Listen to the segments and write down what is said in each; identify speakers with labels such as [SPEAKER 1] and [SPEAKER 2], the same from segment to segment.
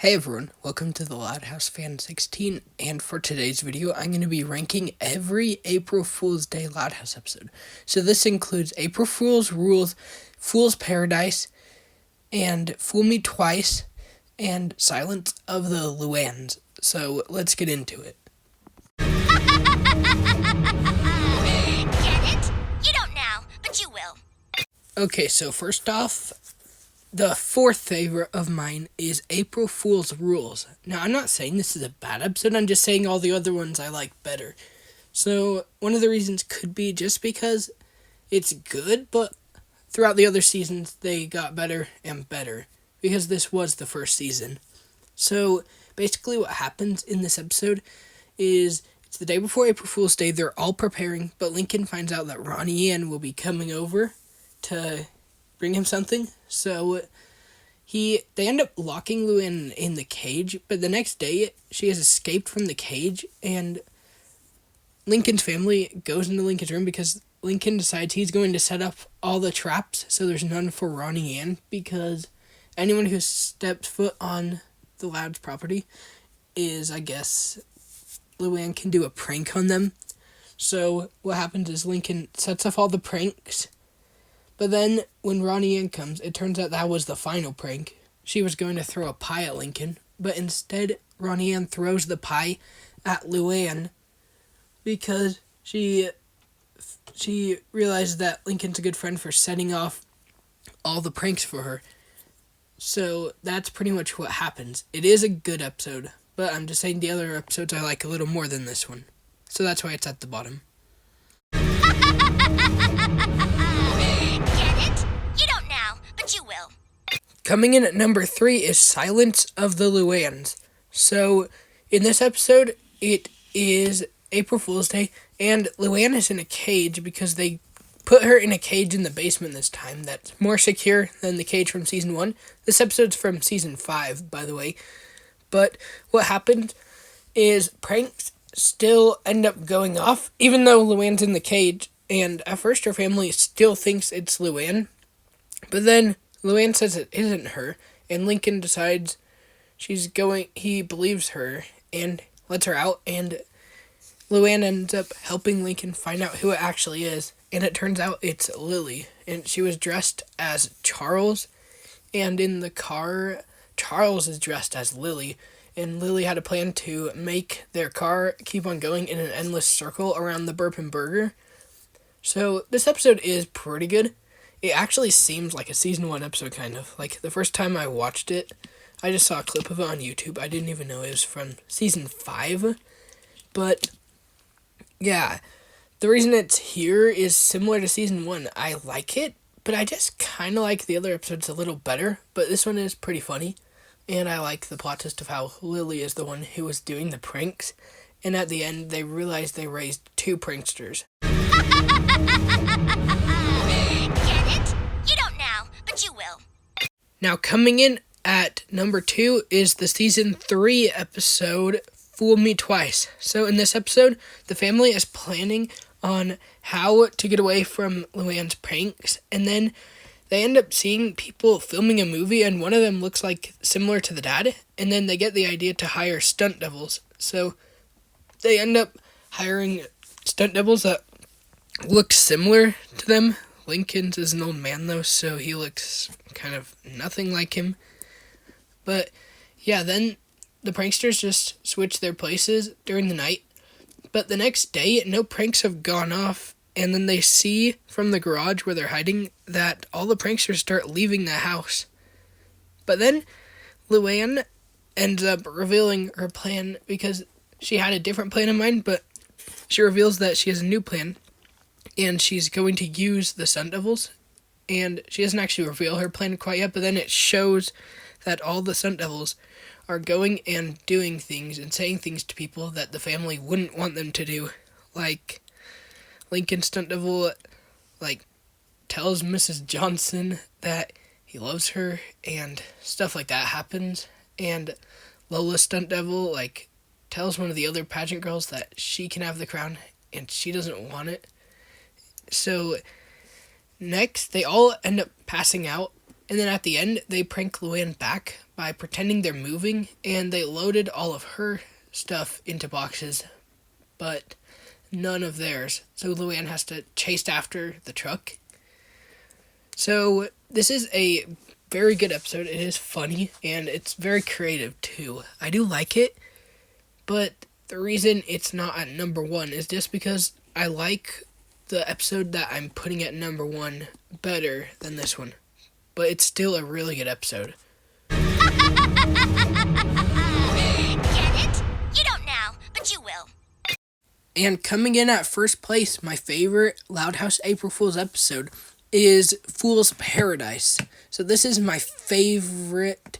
[SPEAKER 1] Hey everyone, welcome to the Loud House Fan 16, and for today's video, I'm going to be ranking every April Fool's Day Loud House episode. So this includes April Fool's Rules, Fool's Paradise, and Fool Me Twice, and Silence of the Luanns. So let's get into it.
[SPEAKER 2] Get it? You don't now, but you will.
[SPEAKER 1] Okay, so first off, the fourth favorite of mine is April Fool's Rules. Now, I'm not saying this is a bad episode, I'm just saying all the other ones I like better. So, one of the reasons could be just because it's good, but throughout the other seasons, they got better and better, because this was the first season. So, basically what happens in this episode is, it's the day before April Fool's Day, they're all preparing, but Lincoln finds out that Ronnie Ann will be coming over to bring him something, so they end up locking Luann in the cage, but the next day she has escaped from the cage, and Lincoln's family goes into Lincoln's room because Lincoln decides he's going to set up all the traps so there's none for Ronnie Ann, because anyone who steps foot on the Loud's property is, I guess, Luann can do a prank on them. So what happens is Lincoln sets off all the pranks. But then, when Ronnie Ann comes, it turns out that was the final prank. She was going to throw a pie at Lincoln, but instead, Ronnie Ann throws the pie at Luann because she realized that Lincoln's a good friend for setting off all the pranks for her. So, that's pretty much what happens. It is a good episode, but I'm just saying the other episodes I like a little more than this one. So that's why it's at the bottom.
[SPEAKER 2] You will.
[SPEAKER 1] Coming in at number 3 is Silence of the Luanns. So, in this episode, it is April Fool's Day, and Luann is in a cage because they put her in a cage in the basement this time that's more secure than the cage from Season 1. This episode's from Season 5, by the way. But what happened is pranks still end up going off, even though Luann's in the cage, and at first her family still thinks it's Luann. But then Luann says it isn't her, and Lincoln decides he believes her and lets her out, and Luann ends up helping Lincoln find out who it actually is, and it turns out it's Lily, and she was dressed as Charles, and in the car, Charles is dressed as Lily, and Lily had a plan to make their car keep on going in an endless circle around the Burpin' Burger. So this episode is pretty good. It actually seems like a Season 1 episode, kind of. Like, the first time I watched it, I just saw a clip of it on YouTube. I didn't even know it was from Season 5. But, yeah, the reason it's here is similar to Season 1. I like it, but I just kind of like the other episodes a little better. But this one is pretty funny, and I like the plot twist of how Lily is the one who was doing the pranks. And at the end, they realized they raised 2 pranksters.
[SPEAKER 2] You will.
[SPEAKER 1] Now, coming in at number 2 is the Season 3 episode, Fool Me Twice. So in this episode, the family is planning on how to get away from Luann's pranks, and then they end up seeing people filming a movie, and one of them looks like similar to the dad, and then they get the idea to hire stunt doubles. So they end up hiring stunt doubles that look similar to them. Lincoln's is an old man, though, so he looks kind of nothing like him. But, yeah, then the pranksters just switch their places during the night. But the next day, no pranks have gone off, and then they see from the garage where they're hiding that all the pranksters start leaving the house. But then Luann ends up revealing her plan because she had a different plan in mind, but she reveals that she has a new plan. And she's going to use the Stunt Devils, and she doesn't actually reveal her plan quite yet, but then it shows that all the Stunt Devils are going and doing things and saying things to people that the family wouldn't want them to do. Like, Lincoln Stunt Devil, tells Mrs. Johnson that he loves her, and stuff like that happens. And Lola Stunt Devil, tells one of the other pageant girls that she can have the crown, and she doesn't want it. So, next, they all end up passing out, And then at the end, they prank Luann back by pretending they're moving, and they loaded all of her stuff into boxes, but none of theirs. So Luann has to chase after the truck. So this is a very good episode. It is funny, and it's very creative too. I do like it, but the reason it's not at number 1 is just because I like the episode that I'm putting at number 1 better than this one. But it's still a really good episode.
[SPEAKER 2] Get it? You don't now, but you will.
[SPEAKER 1] And coming in at first place, my favorite Loud House April Fool's episode is Fool's Paradise. So this is my favorite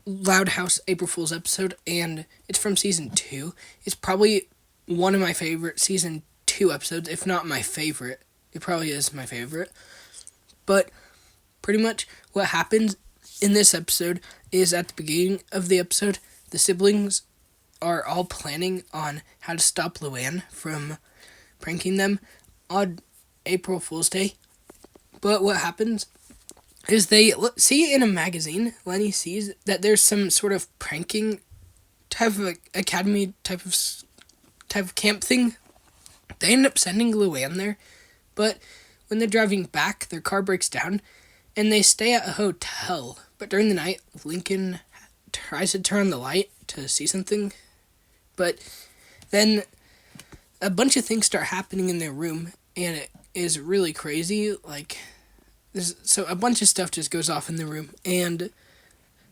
[SPEAKER 1] Loud House April Fool's episode, and it's from season 2. It's probably one of my favorite season 2 episodes, if not my favorite. It probably is my favorite. But pretty much what happens in this episode is at the beginning of the episode, the siblings are all planning on how to stop Luann from pranking them on April Fool's Day. But what happens is they see in a magazine, Lenny sees that there's some sort of pranking type of academy type of camp thing. They end up sending Luann there, but when they're driving back, their car breaks down, and they stay at a hotel. But during the night, Lincoln tries to turn on the light to see something, but then a bunch of things start happening in their room, and it is really crazy. So a bunch of stuff just goes off in the room, and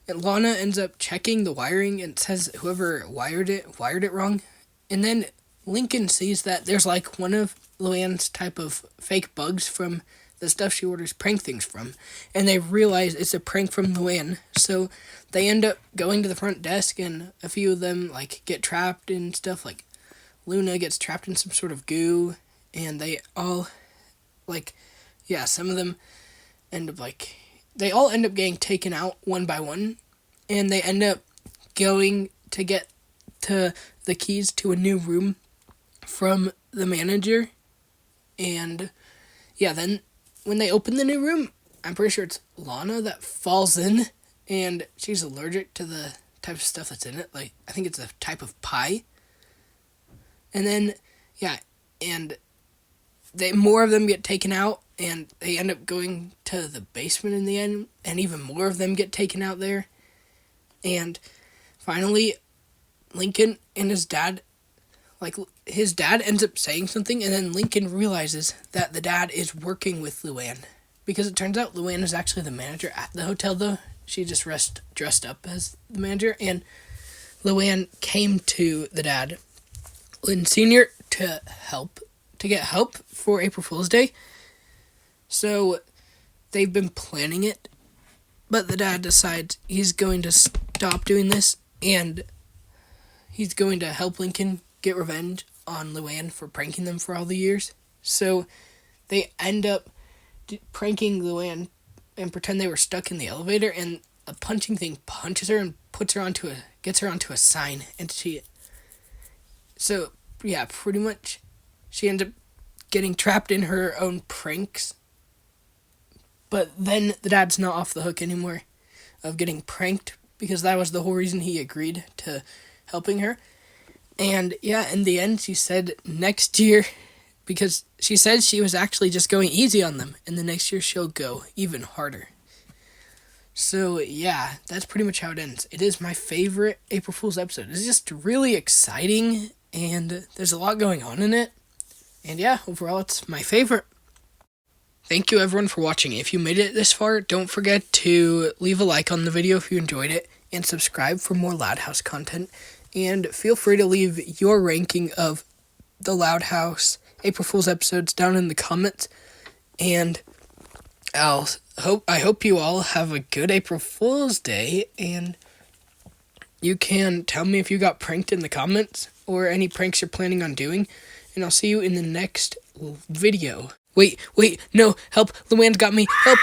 [SPEAKER 1] Lana ends up checking the wiring, and says whoever wired it wrong. And then Lincoln sees that there's one of Luann's type of fake bugs from the stuff she orders prank things from, and they realize it's a prank from Luann. So they end up going to the front desk, and a few of them get trapped in stuff. Luna gets trapped in some sort of goo, and they all some of them end up they all end up getting taken out one by one, and they end up going to get to the keys to a new room from the manager. And then when they open the new room, I'm pretty sure it's Lana that falls in, and she's allergic to the type of stuff that's in it. I think it's a type of pie. And then, and more of them get taken out, and they end up going to the basement in the end, and even more of them get taken out there. And finally, Lincoln and his dad, his dad ends up saying something, and then Lincoln realizes that the dad is working with Luann. Because it turns out Luann is actually the manager at the hotel, though. She just dressed up as the manager, and Luann came to the dad, Lynn Sr., to get help for April Fool's Day. So they've been planning it, but the dad decides he's going to stop doing this, and he's going to help Lincoln get revenge on Luann for pranking them for all the years. So they end up pranking Luann and pretend they were stuck in the elevator, and a punching thing punches her and gets her onto a sign, and pretty much she ends up getting trapped in her own pranks. But then the dad's not off the hook anymore of getting pranked, because that was the whole reason he agreed to helping her. And in the end, she said next year, because she said she was actually just going easy on them, and the next year she'll go even harder. So that's pretty much how it ends. It is my favorite April Fool's episode. It's just really exciting, and there's a lot going on in it. And overall it's my favorite. Thank you everyone for watching. If you made it this far, don't forget to leave a like on the video if you enjoyed it, and subscribe for more Loud House content. And feel free to leave your ranking of the Loud House April Fool's episodes down in the comments. And I hope you all have a good April Fool's Day, and you can tell me if you got pranked in the comments or any pranks you're planning on doing, and I'll see you in the next video. Wait, no, help, Luann's got me, help!